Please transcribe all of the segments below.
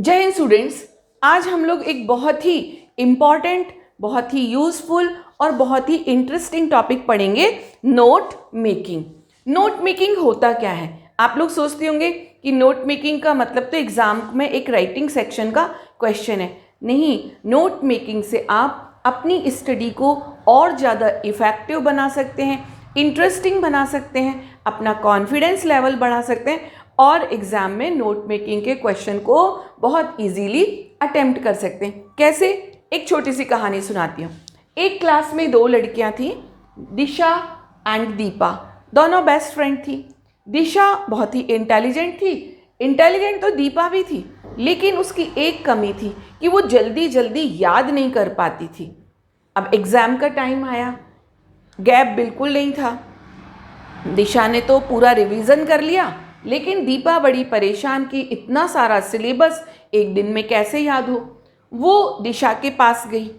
जय हिंद स्टूडेंट्स। आज हम लोग एक बहुत ही इम्पॉर्टेंट, बहुत ही यूज़फुल और बहुत ही इंटरेस्टिंग टॉपिक पढ़ेंगे, नोट मेकिंग। नोट मेकिंग होता क्या है? आप लोग सोचते होंगे कि नोट मेकिंग का मतलब तो एग्ज़ाम में एक राइटिंग सेक्शन का क्वेश्चन है। नहीं, नोट मेकिंग से आप अपनी स्टडी को और ज़्यादा इफ़ेक्टिव बना सकते हैं, इंटरेस्टिंग बना सकते हैं, अपना कॉन्फिडेंस लेवल बढ़ा सकते हैं और एग्ज़ाम में नोट मेकिंग के क्वेश्चन को बहुत इजीली अटेम्प्ट कर सकते हैं। कैसे? एक छोटी सी कहानी सुनाती हूँ। एक क्लास में दो लड़कियाँ थीं, दिशा एंड दीपा। दोनों बेस्ट फ्रेंड थी। दिशा बहुत ही इंटेलिजेंट थी, इंटेलिजेंट तो दीपा भी थी, लेकिन उसकी एक कमी थी कि वो जल्दी जल्दी याद नहीं कर पाती थी। अब एग्ज़ाम का टाइम आया, गैप बिल्कुल नहीं था। दिशा ने तो पूरा रिवीजन कर लिया, लेकिन दीपा बड़ी परेशान कि इतना सारा सिलेबस एक दिन में कैसे याद हो। वो दिशा के पास गई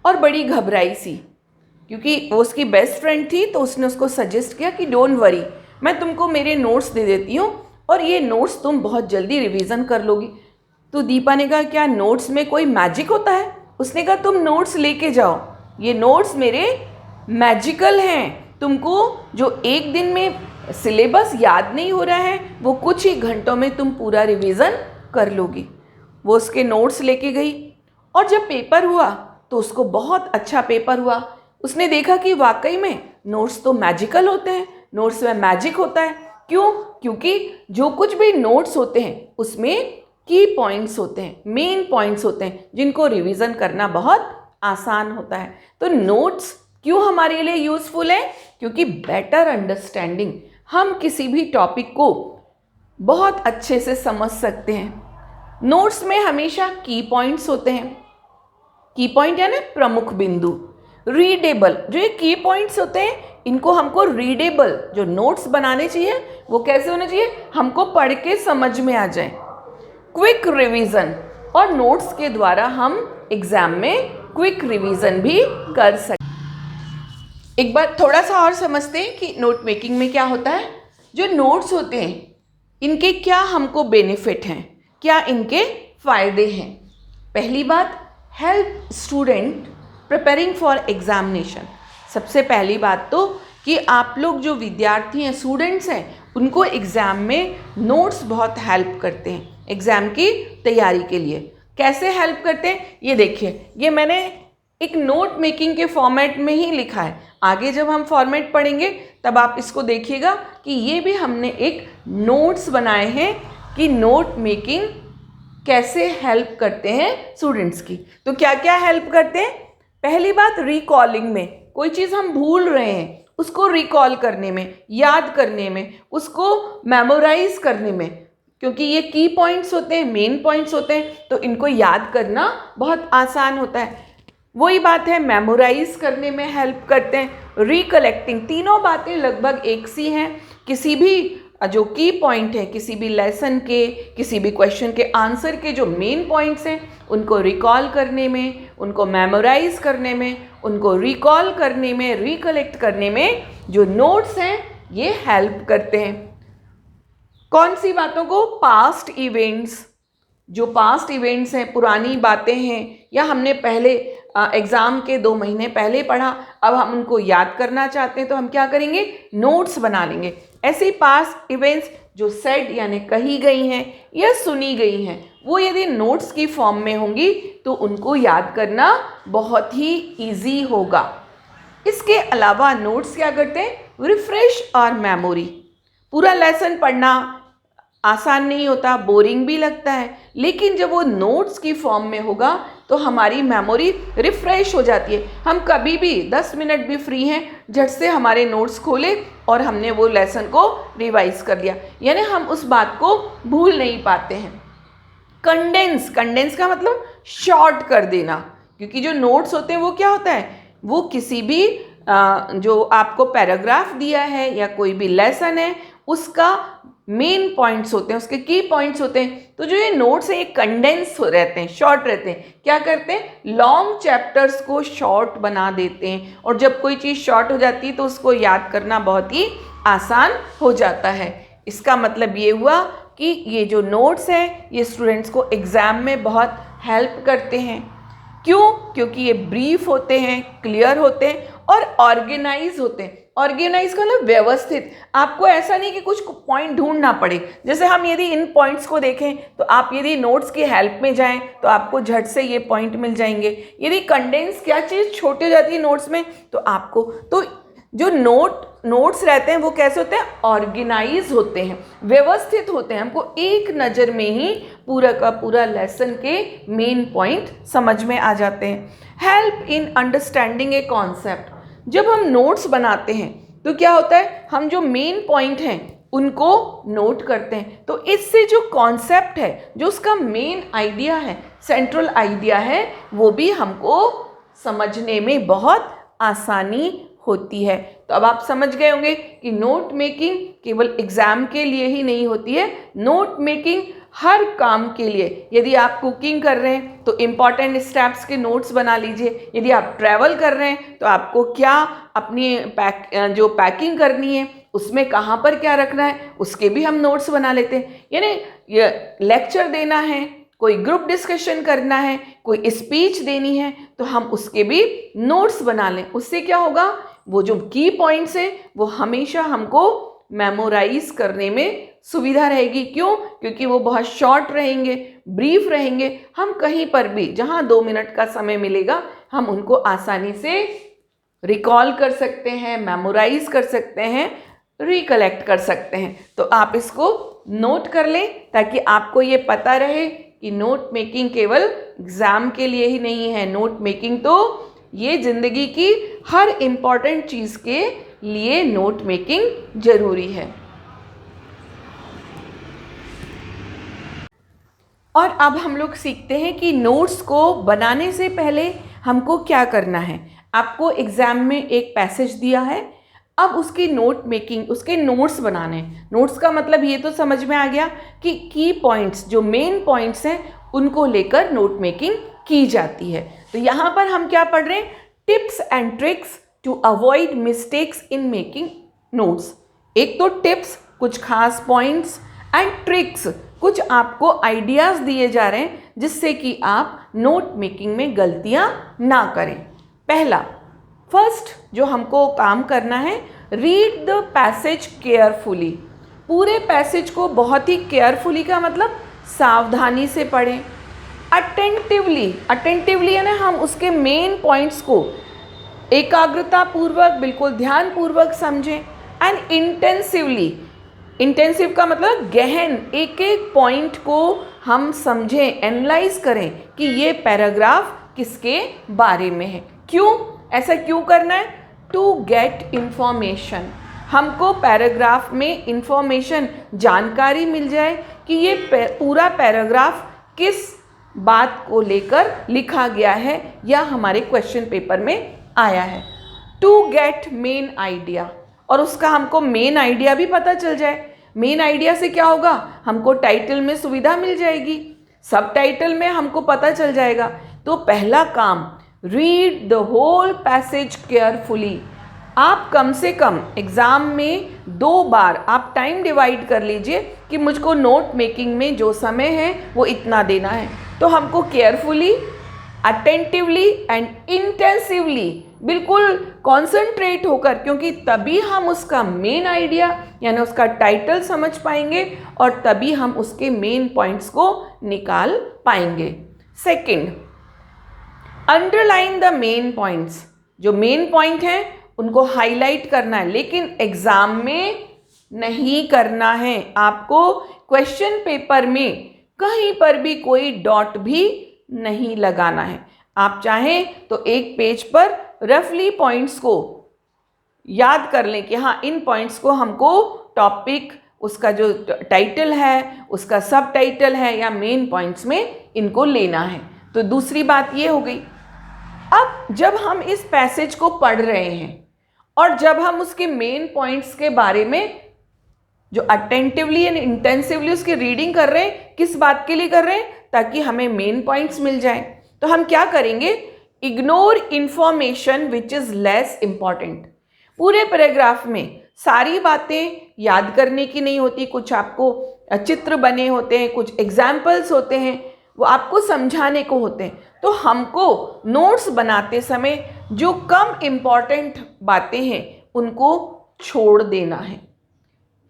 और बड़ी घबराई सी, क्योंकि वो उसकी बेस्ट फ्रेंड थी। तो उसने उसको सजेस्ट किया कि डोंट वरी, मैं तुमको मेरे नोट्स दे देती हूँ और ये नोट्स तुम बहुत जल्दी रिवीजन कर लोगी। तो दीपा ने कहा, क्या नोट्स में कोई मैजिक होता है? उसने कहा, तुम नोट्स लेके जाओ, ये नोट्स मेरे मैजिकल हैं। तुमको जो एक दिन में सिलेबस याद नहीं हो रहा है, वो कुछ ही घंटों में तुम पूरा रिवीजन कर लोगी। वो उसके नोट्स लेके गई और जब पेपर हुआ तो उसको बहुत अच्छा पेपर हुआ। उसने देखा कि वाकई में नोट्स तो मैजिकल होते हैं, नोट्स में मैजिक होता है। क्यों? क्योंकि जो कुछ भी नोट्स होते हैं उसमें की पॉइंट्स होते हैं, मेन पॉइंट्स होते हैं, जिनको रिवीजन करना बहुत आसान होता है। तो नोट्स क्यों हमारे लिए यूज़फुल है? क्योंकि बेटर अंडरस्टैंडिंग, हम किसी भी टॉपिक को बहुत अच्छे से समझ सकते हैं। नोट्स में हमेशा की पॉइंट्स होते हैं। की पॉइंट यानी प्रमुख बिंदु। रीडेबल, जो ये की पॉइंट्स होते हैं इनको हमको रीडेबल, जो नोट्स बनाने चाहिए वो कैसे होने चाहिए? हमको पढ़ के समझ में आ जाए। क्विक रिवीजन, और नोट्स के द्वारा हम एग्जाम में क्विक रिवीजन भी कर सकते। एक बार थोड़ा सा और समझते हैं कि नोट मेकिंग में क्या होता है। जो नोट्स होते हैं इनके क्या हमको बेनिफिट हैं, क्या इनके फायदे हैं। पहली बात, help student preparing for examination. सबसे पहली बात तो कि आप लोग जो विद्यार्थी हैं, स्टूडेंट्स हैं, उनको एग्ज़ाम में नोट्स बहुत हेल्प करते हैं एग्ज़ाम की तैयारी के लिए। कैसे हेल्प करते हैं ये देखिए, ये मैंने एक नोट मेकिंग के फॉर्मेट में ही लिखा है। आगे जब हम फॉर्मेट पढ़ेंगे तब आप इसको देखिएगा कि ये भी हमने एक नोट्स बनाए हैं कि नोट मेकिंग कैसे हेल्प करते हैं स्टूडेंट्स की। तो क्या क्या हेल्प करते हैं? पहली बात, रिकॉलिंग में, कोई चीज़ हम भूल रहे हैं उसको रिकॉल करने में, याद करने में, उसको मेमोराइज करने में, क्योंकि ये की पॉइंट्स होते हैं, मेन पॉइंट्स होते हैं, तो इनको याद करना बहुत आसान होता है। वही बात है, मेमोराइज करने में हेल्प करते हैं, रिकलेक्टिंग। तीनों बातें लगभग एक सी हैं। किसी भी जो की पॉइंट है, किसी भी लेसन के, किसी भी क्वेश्चन के आंसर के जो मेन पॉइंट्स हैं उनको रिकॉल करने में, उनको मेमोराइज करने में, उनको रिकॉल करने में, रिकलेक्ट करने में जो नोट्स हैं ये हेल्प करते हैं। कौन सी बातों को? Past events. जो पास्ट इवेंट्स हैं, पुरानी बातें हैं, या हमने पहले एग्ज़ाम के 2 महीने पहले पढ़ा, अब हम उनको याद करना चाहते हैं तो हम क्या करेंगे? नोट्स बना लेंगे। ऐसे पास्ट इवेंट्स जो सेड यानी कही गई हैं या सुनी गई हैं, वो यदि नोट्स की फॉर्म में होंगी तो उनको याद करना बहुत ही ईजी होगा। इसके अलावा नोट्स क्या करते हैं? रिफ्रेश और मेमोरी। पूरा लेसन पढ़ना आसान नहीं होता, बोरिंग भी लगता है, लेकिन जब वो नोट्स की फॉर्म में होगा तो हमारी मेमोरी रिफ्रेश हो जाती है। हम कभी भी 10 मिनट भी फ्री हैं, झट से हमारे नोट्स खोले और हमने वो लेसन को रिवाइज कर लिया, यानी हम उस बात को भूल नहीं पाते हैं। कंडेंस, कंडेंस का मतलब शॉर्ट कर देना, क्योंकि जो नोट्स होते हैं वो क्या होता है, वो किसी भी जो आपको पैराग्राफ दिया है या कोई भी लेसन है उसका मेन पॉइंट्स होते हैं, उसके की पॉइंट्स होते हैं। तो जो ये नोट्स हैं ये कंडेंस रहते हैं, शॉर्ट रहते हैं। क्या करते हैं? लॉन्ग चैप्टर्स को शॉर्ट बना देते हैं, और जब कोई चीज़ शॉर्ट हो जाती है तो उसको याद करना बहुत ही आसान हो जाता है। इसका मतलब ये हुआ कि ये जो नोट्स हैं ये स्टूडेंट्स को एग्ज़ाम में बहुत हेल्प करते हैं। क्यों? क्योंकि ये ब्रीफ होते हैं, क्लियर होते हैं और ऑर्गेनाइज होते हैं। ऑर्गेनाइज का मतलब व्यवस्थित। आपको ऐसा नहीं कि कुछ पॉइंट ढूंढना पड़े। जैसे हम यदि इन पॉइंट्स को देखें तो आप यदि नोट्स की हेल्प में जाएं तो आपको झट से ये पॉइंट मिल जाएंगे। यदि कंडेंस क्या चीज़ छोटी हो जाती है नोट्स में तो आपको तो जो नोट्स रहते हैं वो कैसे होते हैं? ऑर्गेनाइज होते हैं, व्यवस्थित होते हैं। हमको एक नज़र में ही पूरा का पूरा लेसन के मेन पॉइंट समझ में आ जाते हैं। Help in understanding a concept. जब हम नोट्स बनाते हैं तो क्या होता है, हम जो मेन पॉइंट हैं उनको नोट करते हैं। तो इससे जो कॉन्सेप्ट है, जो उसका मेन आइडिया है, सेंट्रल आइडिया है, वो भी हमको समझने में बहुत आसानी होती है। तो अब आप समझ गए होंगे कि नोट मेकिंग केवल एग्ज़ाम के लिए ही नहीं होती है। नोट मेकिंग हर काम के लिए, यदि आप कुकिंग कर रहे हैं तो इम्पॉर्टेंट स्टेप्स के नोट्स बना लीजिए। यदि आप ट्रैवल कर रहे हैं तो आपको क्या अपनी जो पैकिंग करनी है उसमें कहाँ पर क्या रखना है उसके भी हम नोट्स बना लेते हैं। यानी लेक्चर देना है, कोई ग्रुप डिस्कशन करना है, कोई स्पीच देनी है तो हम उसके भी नोट्स बना लें। उससे क्या होगा, वो जो की पॉइंट्स हैं वो हमेशा हमको मेमोराइज करने में सुविधा रहेगी। क्यों? क्योंकि वो बहुत शॉर्ट रहेंगे, ब्रीफ रहेंगे। हम कहीं पर भी जहाँ 2 मिनट का समय मिलेगा हम उनको आसानी से रिकॉल कर सकते हैं, मेमोराइज कर सकते हैं, रिकलेक्ट कर सकते हैं। तो आप इसको नोट कर लें ताकि आपको ये पता रहे कि नोट मेकिंग केवल एग्ज़ाम के लिए ही नहीं है। नोट मेकिंग तो ये ज़िंदगी की हर इम्पॉर्टेंट चीज़ के लिए नोट मेकिंग ज़रूरी है। और अब हम लोग सीखते हैं कि नोट्स को बनाने से पहले हमको क्या करना है। आपको एग्ज़ाम में एक पैसेज दिया है, अब उसकी नोट मेकिंग, उसके नोट्स बनाने हैं। नोट्स का मतलब ये तो समझ में आ गया कि की पॉइंट्स, जो मेन पॉइंट्स हैं उनको लेकर नोट मेकिंग की जाती है। तो यहाँ पर हम क्या पढ़ रहे हैं? Tips and tricks to avoid mistakes in making notes. एक तो टिप्स, कुछ खास पॉइंट्स, एंड ट्रिक्स, कुछ आपको आइडियाज़ दिए जा रहे हैं जिससे कि आप नोट मेकिंग में गलतियाँ ना करें। पहला, फर्स्ट जो हमको काम करना है, रीड द पैसेज केयरफुली। पूरे पैसेज को बहुत ही केयरफुली का मतलब सावधानी से पढ़ें। अटेंटिवली यानी हम उसके मेन पॉइंट्स को एकाग्रता पूर्वक, बिल्कुल ध्यान पूर्वक समझें। एंड इंटेंसिव का मतलब गहन, एक एक पॉइंट को हम समझें, एनालाइज करें कि ये पैराग्राफ किसके बारे में है। क्यों ऐसा क्यों करना है? To get information. हमको पैराग्राफ में इंफॉर्मेशन, जानकारी मिल जाए कि ये पूरा पैराग्राफ किस बात को लेकर लिखा गया है या हमारे क्वेश्चन पेपर में आया है। टू गेट मेन आइडिया, और उसका हमको मेन आइडिया भी पता चल जाए। मेन आइडिया से क्या होगा, हमको टाइटल में सुविधा मिल जाएगी, सब टाइटल में हमको पता चल जाएगा। तो पहला काम, read the whole passage carefully. आप कम से कम एग्ज़ाम में 2 बार आप टाइम डिवाइड कर लीजिए कि मुझको नोट मेकिंग में जो समय है वो इतना देना है। तो हमको केयरफुली, अटेंटिवली एंड इंटेंसिवली बिल्कुल कॉन्सेंट्रेट होकर, क्योंकि तभी हम उसका मेन आइडिया यानी उसका टाइटल समझ पाएंगे और तभी हम उसके मेन पॉइंट्स को निकाल पाएंगे। Second, underline the main points. जो मेन पॉइंट हैं उनको हाईलाइट करना है, लेकिन एग्जाम में नहीं करना है। आपको क्वेश्चन पेपर में कहीं पर भी कोई डॉट भी नहीं लगाना है। आप चाहें तो एक पेज पर रफली पॉइंट्स को याद कर लें कि हाँ, इन पॉइंट्स को हमको टॉपिक, उसका जो टाइटल है, उसका सब टाइटल है या मेन पॉइंट्स में इनको लेना है। तो दूसरी बात ये हो गई। अब जब हम इस पैसेज को पढ़ रहे हैं और जब हम उसके मेन पॉइंट्स के बारे में जो अटेंटिवली एंड इंटेंसिवली उसकी रीडिंग कर रहे हैं, किस बात के लिए कर रहे हैं? ताकि हमें मेन पॉइंट्स मिल जाएं। तो हम क्या करेंगे? Ignore information which is less important. पूरे पैराग्राफ में सारी बातें याद करने की नहीं होती, कुछ आपको चित्र बने होते हैं, कुछ एग्जाम्पल्स होते हैं, वो आपको समझाने को होते हैं। तो हमको नोट्स बनाते समय जो कम इम्पॉर्टेंट बातें हैं उनको छोड़ देना है।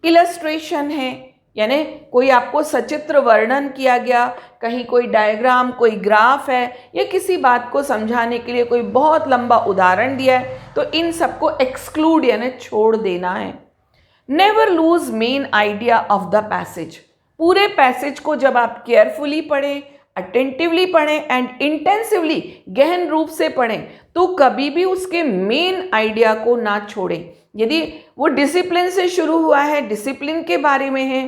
इलस्ट्रेशन है, यानी कोई आपको सचित्र वर्णन किया गया, कहीं कोई डायग्राम, कोई ग्राफ है, या किसी बात को समझाने के लिए कोई बहुत लंबा उदाहरण दिया है, तो इन सबको एक्सक्लूड यानी छोड़ देना है। Never lose main idea of the passage. पूरे पैसेज को जब आप केयरफुली पढ़ें, अटेंटिवली पढ़ें एंड इंटेंसिवली, गहन रूप से पढ़ें, तो कभी भी उसके मेन आइडिया को ना छोड़ें। यदि वो डिसिप्लिन से शुरू हुआ है, डिसिप्लिन के बारे में है,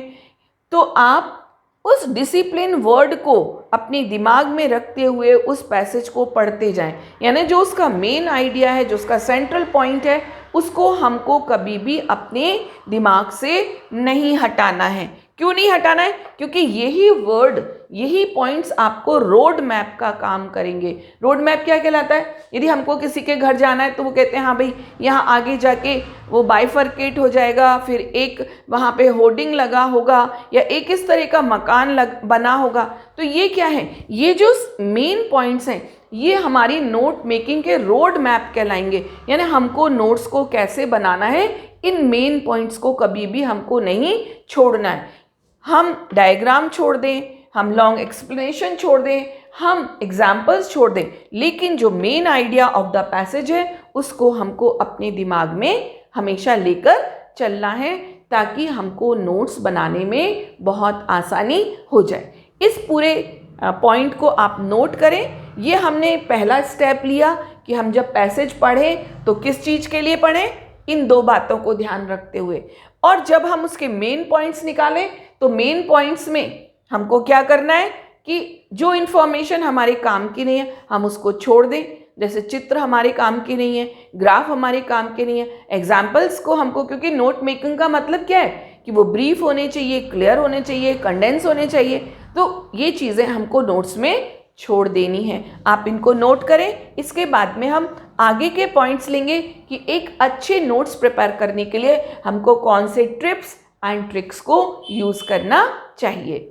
तो आप उस डिसिप्लिन वर्ड को अपने दिमाग में रखते हुए उस पैसेज को पढ़ते जाएं। यानी जो उसका मेन आइडिया है, जो उसका सेंट्रल पॉइंट है, उसको हमको कभी भी अपने दिमाग से नहीं हटाना है। क्यों नहीं हटाना है? क्योंकि यही वर्ड, यही पॉइंट्स आपको रोड मैप का काम करेंगे। रोड मैप क्या कहलाता है? यदि हमको किसी के घर जाना है तो वो कहते हैं हाँ भाई यहाँ आगे जाके वो बाइफरकेट हो जाएगा, फिर एक वहाँ पे होर्डिंग लगा होगा या एक इस तरह का मकान बना होगा। तो ये क्या है? ये जो मेन पॉइंट्स हैं ये हमारी नोट मेकिंग के रोड मैप कहलाएंगे। यानी हमको नोट्स को कैसे बनाना है, इन मेन पॉइंट्स को कभी भी हमको नहीं छोड़ना है। हम डायग्राम छोड़ दें, हम लॉन्ग एक्सप्लेनेशन छोड़ दें, हम एग्जाम्पल्स छोड़ दें, लेकिन जो main idea of the passage है उसको हमको अपने दिमाग में हमेशा लेकर चलना है, ताकि हमको नोट्स बनाने में बहुत आसानी हो जाए। इस पूरे पॉइंट को आप नोट करें। ये हमने पहला स्टेप लिया कि हम जब पैसेज पढ़ें तो किस चीज़ के लिए पढ़ें, इन दो बातों को ध्यान रखते हुए। और जब हम उसके मेन पॉइंट्स निकालें तो मेन पॉइंट्स में हमको क्या करना है कि जो इन्फॉर्मेशन हमारे काम की नहीं है हम उसको छोड़ दें। जैसे चित्र हमारे काम की नहीं है, ग्राफ हमारे काम के नहीं है, एग्जाम्पल्स को हमको, क्योंकि नोट मेकिंग का मतलब क्या है कि वो ब्रीफ होने चाहिए, क्लियर होने चाहिए, कंडेंस होने चाहिए। तो ये चीज़ें हमको नोट्स में छोड़ देनी है। आप इनको नोट करें। इसके बाद में हम आगे के पॉइंट्स लेंगे कि एक अच्छे नोट्स प्रिपेयर करने के लिए हमको कौन से टिप्स एंड ट्रिक्स को यूज़ करना चाहिए।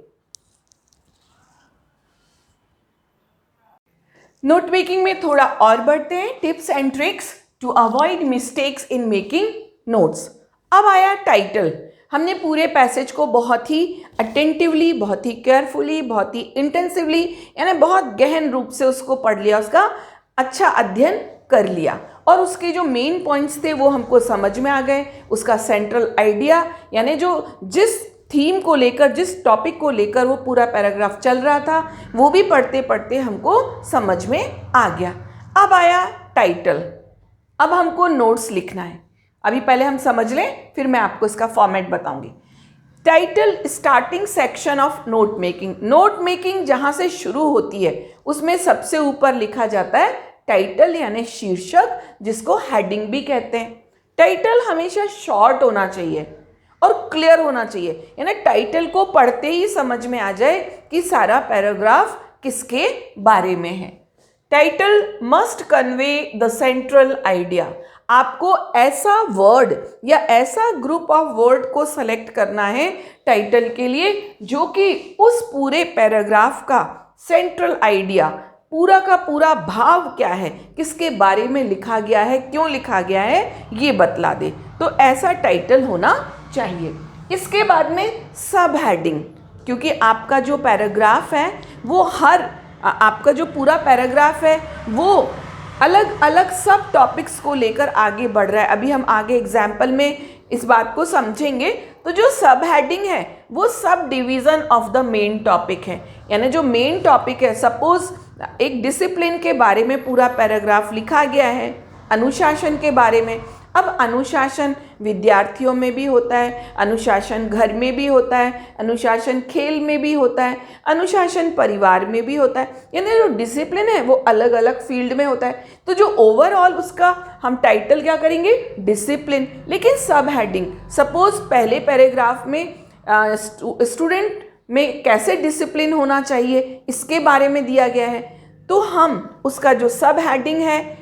नोट मेकिंग में थोड़ा और बढ़ते हैं, tips and tricks to avoid mistakes in making notes. अब आया टाइटल। हमने पूरे पैसेज को बहुत ही अटेंटिवली, बहुत ही केयरफुली, बहुत ही इंटेंसिवली, यानी बहुत गहन रूप से उसको पढ़ लिया, उसका अच्छा अध्ययन कर लिया, और उसके जो मेन पॉइंट्स थे वो हमको समझ में आ गए। उसका सेंट्रल आइडिया, यानी जो जिस थीम को लेकर, जिस टॉपिक को लेकर वो पूरा पैराग्राफ चल रहा था, वो भी पढ़ते पढ़ते हमको समझ में आ गया। अब आया टाइटल। अब हमको नोट्स लिखना है। अभी पहले हम समझ लें, फिर मैं आपको इसका फॉर्मेट बताऊंगी। Title starting section of note making. Note making जहाँ से शुरू होती है उसमें सबसे ऊपर लिखा जाता है टाइटल, यानी शीर्षक, जिसको हेडिंग भी कहते हैं। टाइटल हमेशा शॉर्ट होना चाहिए और क्लियर होना चाहिए, यानी टाइटल को पढ़ते ही समझ में आ जाए कि सारा पैराग्राफ किसके बारे में है। Title must convey the central idea. आपको ऐसा वर्ड या ऐसा ग्रुप ऑफ वर्ड को सेलेक्ट करना है टाइटल के लिए जो कि उस पूरे पैराग्राफ का सेंट्रल आइडिया, पूरा का पूरा भाव क्या है, किसके बारे में लिखा गया है, क्यों लिखा गया है, ये बतला दे। तो ऐसा टाइटल होना चाहिए। इसके बाद में सब हेडिंग, क्योंकि आपका जो पैराग्राफ है वो आपका जो पूरा पैराग्राफ है वो अलग अलग सब टॉपिक्स को लेकर आगे बढ़ रहा है। अभी हम आगे एग्जाम्पल में इस बात को समझेंगे। तो जो सब हेडिंग है वो sub division of the main topic है, यानी जो मेन टॉपिक है, सपोज एक डिसिप्लिन के बारे में पूरा पैराग्राफ लिखा गया है, अनुशासन के बारे में। अब अनुशासन विद्यार्थियों में भी होता है, अनुशासन घर में भी होता है, अनुशासन खेल में भी होता है, अनुशासन परिवार में भी होता है, यानी जो डिसिप्लिन है वो अलग अलग फील्ड में होता है। तो जो ओवरऑल उसका हम टाइटल क्या करेंगे, डिसिप्लिन। लेकिन सब हेडिंग, सपोज पहले पैराग्राफ में स्टूडेंट में कैसे डिसिप्लिन होना चाहिए इसके बारे में दिया गया है, तो हम उसका जो सब हेडिंग है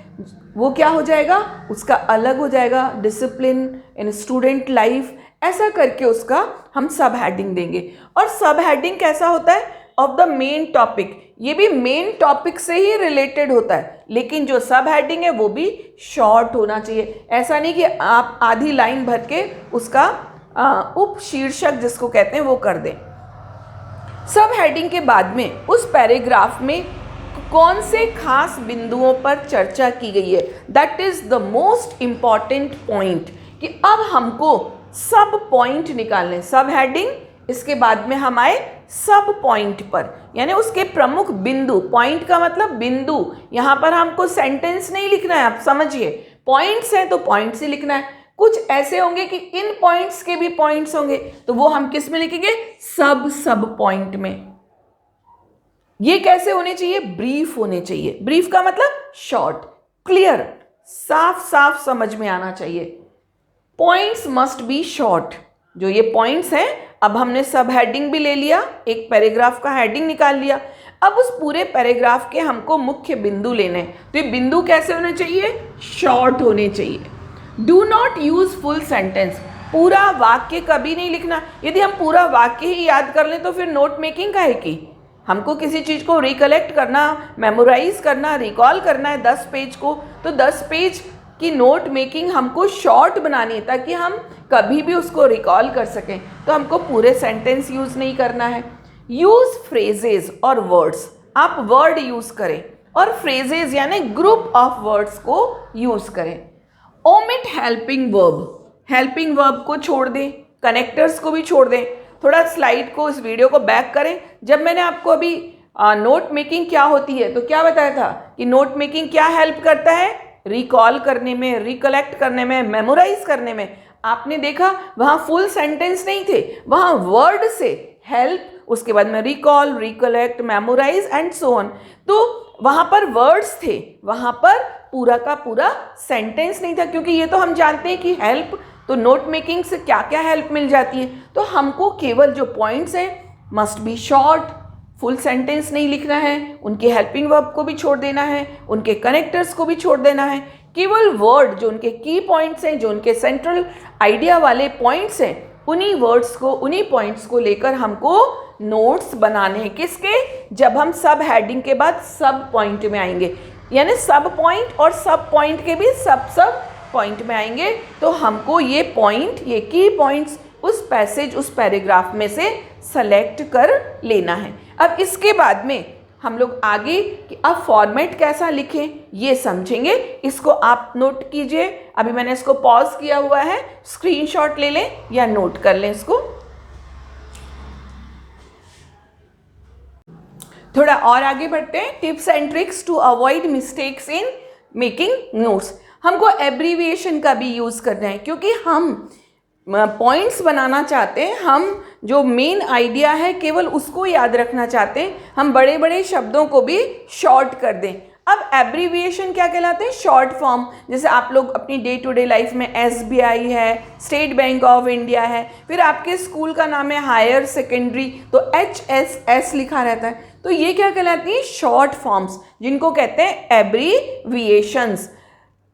वो क्या हो जाएगा, उसका अलग हो जाएगा, डिसिप्लिन इन स्टूडेंट लाइफ ऐसा करके उसका हम सब हेडिंग देंगे। और सब हेडिंग कैसा होता है? Of the main topic. ये भी मेन टॉपिक से ही रिलेटेड होता है, लेकिन जो सब हेडिंग है वो भी शॉर्ट होना चाहिए। ऐसा नहीं कि आप आधी लाइन भर के उसका उप शीर्षक जिसको कहते हैं वो कर दें। सब हेडिंग के बाद में उस पैराग्राफ में कौन से खास बिंदुओं पर चर्चा की गई है, that is the most important point, कि अब हमको सब पॉइंट निकालने। सब हेडिंग, इसके बाद में हम आए सब पॉइंट पर, यानी उसके प्रमुख बिंदु। पॉइंट का मतलब बिंदु। यहाँ पर हमको सेंटेंस नहीं लिखना है, आप समझिए। पॉइंट्स हैं तो पॉइंट्स ही लिखना है। कुछ ऐसे होंगे कि इन पॉइंट्स के भी पॉइंट्स होंगे, तो वो हम किस में लिखेंगे? सब पॉइंट में। ये कैसे होने चाहिए? ब्रीफ होने चाहिए। ब्रीफ का मतलब शॉर्ट, क्लियर, साफ साफ समझ में आना चाहिए। Points must be short. जो ये पॉइंट्स हैं, अब हमने सब हेडिंग भी ले लिया, एक पैराग्राफ का हेडिंग निकाल लिया। अब उस पूरे पैराग्राफ के हमको मुख्य बिंदु लेने हैं। तो ये बिंदु कैसे होने चाहिए? शॉर्ट होने चाहिए। Do not use full sentence. पूरा वाक्य कभी नहीं लिखना। यदि हम पूरा वाक्य ही याद कर लें तो फिर नोट मेकिंग काहे की? हमको किसी चीज़ को रिकलेक्ट करना, मेमोराइज करना, रिकॉल करना है 10 पेज को, तो 10 पेज की नोट मेकिंग हमको शॉर्ट बनानी है ताकि हम कभी भी उसको रिकॉल कर सकें। तो हमको पूरे सेंटेंस यूज़ नहीं करना है। यूज़ फ्रेजेज और वर्ड्स। आप वर्ड यूज़ करें और फ्रेजेज यानी ग्रुप ऑफ वर्ड्स को यूज़ करें। Omit helping verb. Helping verb को छोड़ दें, कनेक्टर्स को भी छोड़ दें। थोड़ा स्लाइड को, इस वीडियो को बैक करें। जब मैंने आपको अभी नोट मेकिंग क्या होती है तो क्या बताया था कि नोट मेकिंग क्या हेल्प करता है? रिकॉल करने में, रिकलेक्ट करने में, मेमोराइज करने में। आपने देखा वहाँ फुल सेंटेंस नहीं थे, वहाँ वर्ड से हेल्प, उसके बाद में recall, recollect, memorise and so on. तो वहाँ पर वर्ड्स थे, वहाँ पर पूरा का पूरा सेंटेंस नहीं था, क्योंकि ये तो हम जानते हैं कि हेल्प, तो नोट मेकिंग से क्या क्या हेल्प मिल जाती है। तो हमको केवल जो पॉइंट्स हैं must be short, full sentence नहीं लिखना है, उनके हेल्पिंग वर्ब को भी छोड़ देना है, उनके कनेक्टर्स को भी छोड़ देना है। केवल वर्ड जो उनके की पॉइंट्स हैं, जो उनके सेंट्रल आइडिया वाले पॉइंट्स हैं, उन्हीं वर्ड्स को, उन्हीं पॉइंट्स को लेकर हमको नोट्स बनाने हैं। किसके? जब हम सब हेडिंग के बाद सब पॉइंट में आएंगे, यानी सब पॉइंट और सब पॉइंट के भी सब पॉइंट में आएंगे, तो हमको ये पॉइंट, ये की पॉइंट्स उस पैसेज, उस पैराग्राफ में से सेलेक्ट कर लेना है। अब इसके बाद में हम लोग आगे कि अब फॉर्मेट कैसा लिखें ये समझेंगे। इसको आप नोट कीजिए। अभी मैंने इसको पॉज किया हुआ है, स्क्रीनशॉट ले लें या नोट कर लें इसको। थोड़ा और आगे बढ़ते हैं। Tips and tricks to avoid mistakes in making notes. हमको एब्रीविएशन का भी यूज़ करना है, क्योंकि हम पॉइंट्स बनाना चाहते हैं, हम जो मेन आइडिया है केवल उसको याद रखना चाहते हैं, हम बड़े बड़े शब्दों को भी शॉर्ट कर दें। अब एब्रीविएशन क्या कहलाते हैं? Short form. जैसे आप लोग अपनी डे टू डे लाइफ में SBI है, स्टेट बैंक ऑफ इंडिया है, फिर आपके स्कूल का नाम है हायर सेकेंडरी, तो HSS लिखा रहता है। तो ये क्या कहलाती है? शॉर्ट फॉर्म्स, जिनको कहते हैं एब्रीविएशंस।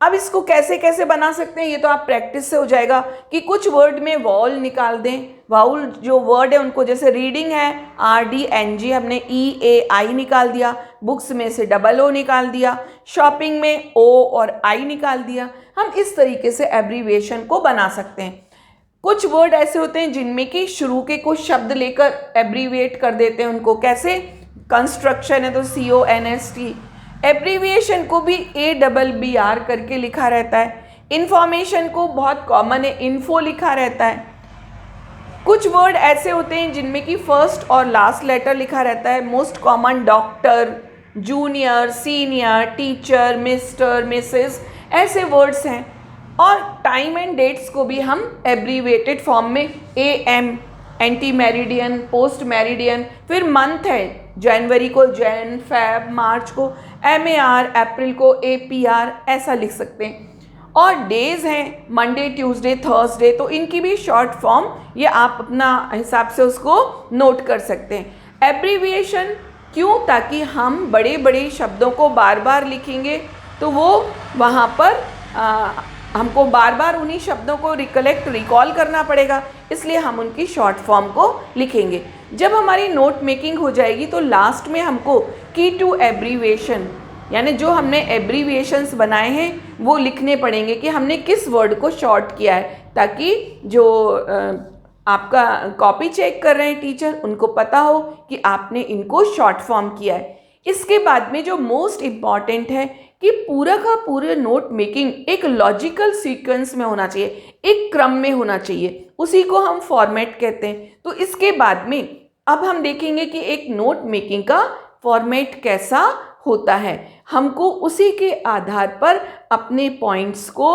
अब इसको कैसे कैसे बना सकते हैं ये तो आप प्रैक्टिस से हो जाएगा कि कुछ वर्ड में वॉल निकाल दें। वाउल जो वर्ड है उनको, जैसे रीडिंग है RDNG, हमने EAI निकाल दिया। बुक्स में से O निकाल दिया। शॉपिंग में O और I निकाल दिया। हम इस तरीके से एब्रीविएशन को बना सकते हैं। कुछ वर्ड ऐसे होते हैं जिनमें कि शुरू के कुछ शब्द लेकर एब्रीविएट कर देते हैं उनको। कैसे? कंस्ट्रक्शन है तो CONST। एब्रीविएशन को भी ABBR करके लिखा रहता है। इंफॉर्मेशन को बहुत कॉमन है, इन्फो लिखा रहता है। कुछ वर्ड ऐसे होते हैं जिनमें कि फर्स्ट और लास्ट लेटर लिखा रहता है। Most common doctor, junior, senior, teacher, mister, Mrs, ऐसे वर्ड्स हैं। और टाइम एंड डेट्स को भी हम एब्रीवेटेड फॉर्म में AM, anti meridian, post meridian. फिर मंथ है, जनवरी को जैन, फेब, मार्च को MAR, अप्रैल को APR, ऐसा लिख सकते हैं। और डेज हैं मंडे, ट्यूसडे, थर्सडे, तो इनकी भी शॉर्ट फॉर्म ये आप अपना हिसाब से उसको नोट कर सकते हैं। एब्रीविएशन क्यों? ताकि हम बड़े बड़े शब्दों को बार बार लिखेंगे तो वो वहाँ पर हमको बार बार उन्हीं शब्दों को रिकॉल करना पड़ेगा, इसलिए हम उनकी शॉर्ट फॉर्म को लिखेंगे। जब हमारी नोट मेकिंग हो जाएगी तो लास्ट में हमको की टू एब्रीविएशन, यानी जो हमने एब्रीविएशंस बनाए हैं वो लिखने पड़ेंगे कि हमने किस वर्ड को शॉर्ट किया है, ताकि जो आपका कॉपी चेक कर रहे हैं टीचर, उनको पता हो कि आपने इनको शॉर्ट फॉर्म किया है। इसके बाद में जो मोस्ट इम्पॉर्टेंट है कि पूरा का पूरा नोट मेकिंग एक लॉजिकल सीक्वेंस में होना चाहिए, एक क्रम में होना चाहिए, उसी को हम फॉर्मेट कहते हैं। तो इसके बाद में अब हम देखेंगे कि एक नोट मेकिंग का फॉर्मेट कैसा होता है। हमको उसी के आधार पर अपने पॉइंट्स को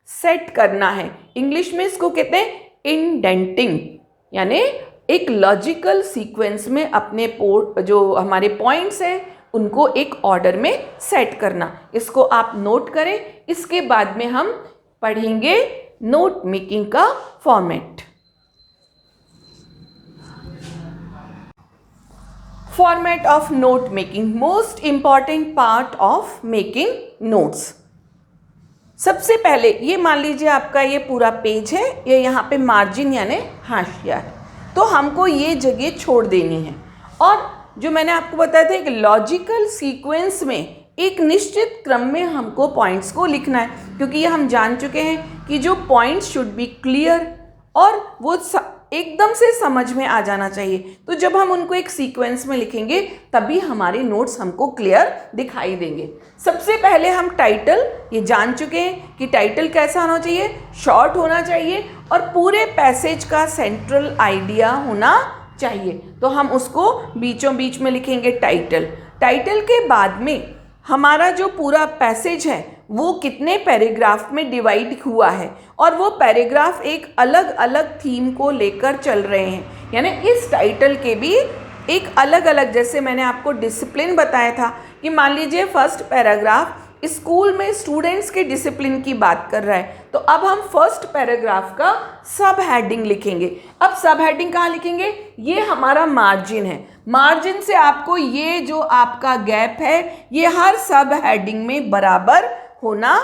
सेट करना है। इंग्लिश में इसको कहते हैं इंडेंटिंग, यानी एक लॉजिकल सीक्वेंस में अपने जो हमारे पॉइंट्स हैं उनको एक ऑर्डर में सेट करना। इसको आप नोट करें। इसके बाद में हम पढ़ेंगे नोट मेकिंग का format. Format of note making, most important part of making notes. सबसे पहले ये मान लीजिए आपका ये पूरा पेज है, ये यहाँ पे मार्जिन यानी हाशिया है, तो हमको ये जगह छोड़ देनी है। और जो मैंने आपको बताया था, एक लॉजिकल सीक्वेंस में एक निश्चित क्रम में हमको पॉइंट्स को लिखना है, क्योंकि ये हम जान चुके हैं कि जो पॉइंट्स शुड बी क्लियर और वो एकदम से समझ में आ जाना चाहिए। तो जब हम उनको एक सीक्वेंस में लिखेंगे तभी हमारे नोट्स हमको क्लियर दिखाई देंगे। सबसे पहले हम टाइटल, ये जान चुके हैं कि टाइटल कैसा होना चाहिए, शॉर्ट होना चाहिए और पूरे पैसेज का सेंट्रल आइडिया होना चाहिए। तो हम उसको बीचों बीच में लिखेंगे टाइटल। टाइटल के बाद में हमारा जो पूरा पैसेज है वो कितने पैराग्राफ में डिवाइड हुआ है और वो पैराग्राफ एक अलग अलग थीम को लेकर चल रहे हैं, यानी इस टाइटल के भी एक अलग अलग, जैसे मैंने आपको डिसिप्लिन बताया था कि मान लीजिए फर्स्ट पैराग्राफ स्कूल में स्टूडेंट्स के डिसिप्लिन की बात कर रहा है, तो अब हम फर्स्ट पैराग्राफ का सब हेडिंग लिखेंगे। अब सब हेडिंग कहाँ लिखेंगे, ये हमारा मार्जिन है। मार्जिन से आपको ये जो आपका गैप है ये हर सब हेडिंग में बराबर होना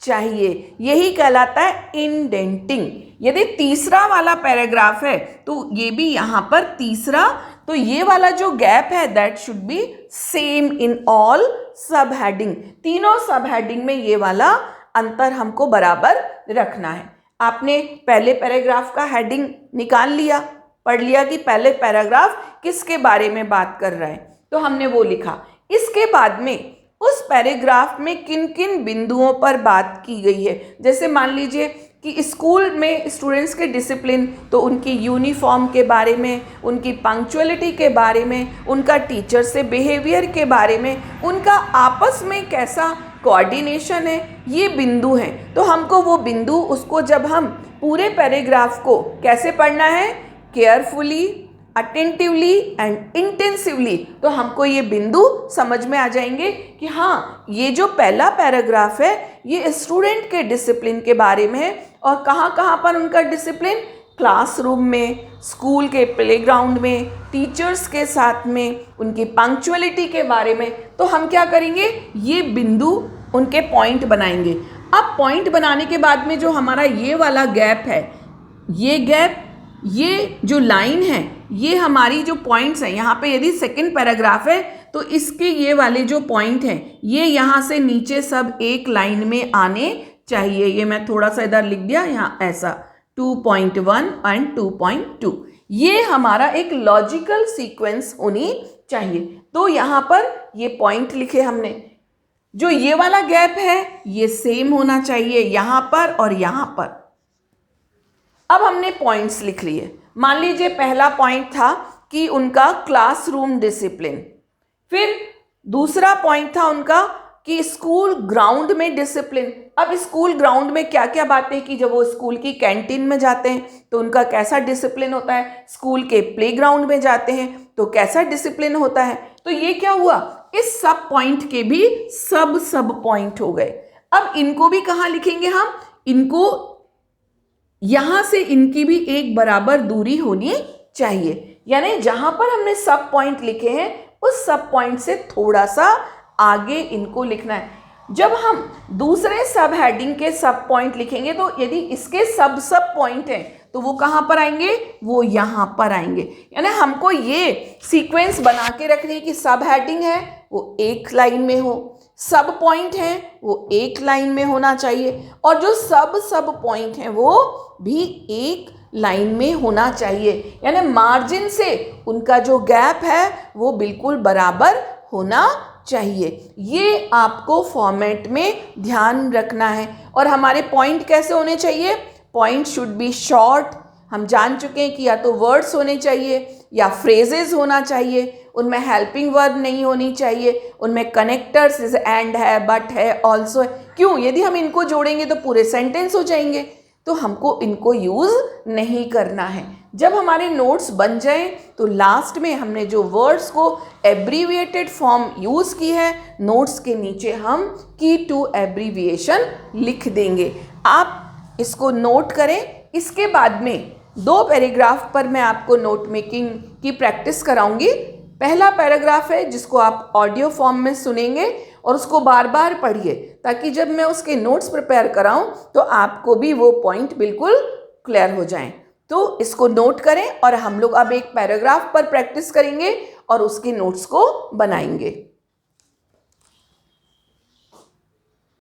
चाहिए, यही कहलाता है इंडेंटिंग। यदि तीसरा वाला पैराग्राफ है तो ये भी यहाँ पर तीसरा, तो ये वाला जो गैप है that should be same in all सब हेडिंग। तीनों सब हेडिंग में ये वाला अंतर हमको बराबर रखना है। आपने पहले पैराग्राफ का हेडिंग निकाल लिया, पढ़ लिया कि पहले पैराग्राफ किसके बारे में बात कर रहा है, तो हमने वो लिखा। इसके बाद में उस पैराग्राफ में किन किन बिंदुओं पर बात की गई है, जैसे मान लीजिए कि स्कूल में स्टूडेंट्स के डिसिप्लिन, तो उनकी यूनिफॉर्म के बारे में, उनकी पंक्चुअलिटी के बारे में, उनका टीचर से बिहेवियर के बारे में, उनका आपस में कैसा कोऑर्डिनेशन है, ये बिंदु हैं। तो हमको वो बिंदु, उसको जब हम पूरे पैराग्राफ को कैसे पढ़ना है, केयरफुली, अटेंटिवली एंड इंटेंसिवली, तो हमको ये बिंदु समझ में आ जाएंगे कि हाँ ये जो पहला पैराग्राफ है ये स्टूडेंट के डिसिप्लिन के बारे में है। और कहाँ कहाँ पर उनका डिसिप्लिन, क्लासरूम में, स्कूल के प्लेग्राउंड में, टीचर्स के साथ में, उनकी पंक्चुअलिटी के बारे में। तो हम क्या करेंगे, ये बिंदु उनके पॉइंट बनाएंगे। अब पॉइंट बनाने के बाद में जो हमारा ये वाला गैप है, ये गैप, ये जो लाइन है, ये हमारी जो पॉइंट्स हैं, यहाँ पे यदि सेकंड पैराग्राफ है तो इसके ये वाले जो पॉइंट हैं ये यहाँ से नीचे सब एक लाइन में आने चाहिए। ये मैं थोड़ा सा इधर लिख दिया, यहाँ ऐसा 2.1 एंड 2.2, ये हमारा एक लॉजिकल सीक्वेंस होनी चाहिए। तो यहाँ पर ये पॉइंट लिखे हमने। जो ये वाला गैप है ये सेम होना चाहिए यहाँ पर और यहाँ पर। अब हमने पॉइंट्स लिख लिए। मान लीजिए पहला पॉइंट था कि उनका क्लासरूम डिसिप्लिन, फिर दूसरा पॉइंट था उनका कि स्कूल ग्राउंड में डिसिप्लिन। अब स्कूल ग्राउंड में क्या क्या बातें कि जब वो स्कूल की कैंटीन में जाते हैं तो उनका कैसा डिसिप्लिन होता है, स्कूल के प्लेग्राउंड में जाते हैं तो कैसा डिसिप्लिन होता है। तो ये क्या हुआ, इस सब पॉइंट के भी सब पॉइंट हो गए। अब इनको भी कहाँ लिखेंगे हम, इनको यहां से इनकी भी एक बराबर दूरी होनी चाहिए, यानी जहां पर हमने सब पॉइंट लिखे हैं उस सब पॉइंट से थोड़ा सा आगे इनको लिखना है। जब हम दूसरे सब हेडिंग के सब पॉइंट लिखेंगे तो यदि इसके सब पॉइंट हैं तो वो कहाँ पर आएंगे, वो यहाँ पर आएंगे। यानी हमको ये सीक्वेंस बना के रखनी है कि सब हेडिंग है वो एक लाइन में हो, सब पॉइंट है वो एक लाइन में होना चाहिए, और जो सब पॉइंट हैं वो भी एक लाइन में होना चाहिए। यानी मार्जिन से उनका जो गैप है वो बिल्कुल बराबर होना चाहिए। ये आपको फॉर्मेट में ध्यान रखना है। और हमारे पॉइंट कैसे होने चाहिए, पॉइंट शुड बी शॉर्ट। हम जान चुके हैं कि या तो वर्ड्स होने चाहिए या फ्रेजेस होना चाहिए, उनमें हेल्पिंग वर्ब नहीं होनी चाहिए, उनमें कनेक्टर्स जैसे एंड है, बट है, ऑल्सो है। क्यों, यदि हम इनको जोड़ेंगे तो पूरे सेंटेंस हो जाएंगे, तो हमको इनको यूज़ नहीं करना है। जब हमारे नोट्स बन जाएं तो लास्ट में हमने जो वर्ड्स को एब्रीविएटेड फॉर्म यूज़ की है, नोट्स के नीचे हम की टू एब्रीविएशन लिख देंगे। आप इसको नोट करें। इसके बाद में 2 पैराग्राफ पर मैं आपको नोट मेकिंग की प्रैक्टिस कराऊंगी। पहला पैराग्राफ है जिसको आप ऑडियो फॉर्म में सुनेंगे और उसको बार बार पढ़िए, ताकि जब मैं उसके नोट्स प्रिपेयर कराऊं तो आपको भी वो पॉइंट बिल्कुल क्लियर हो जाएं। तो इसको नोट करें और हम लोग अब एक पैराग्राफ पर प्रैक्टिस करेंगे और उसके नोट्स को बनाएंगे।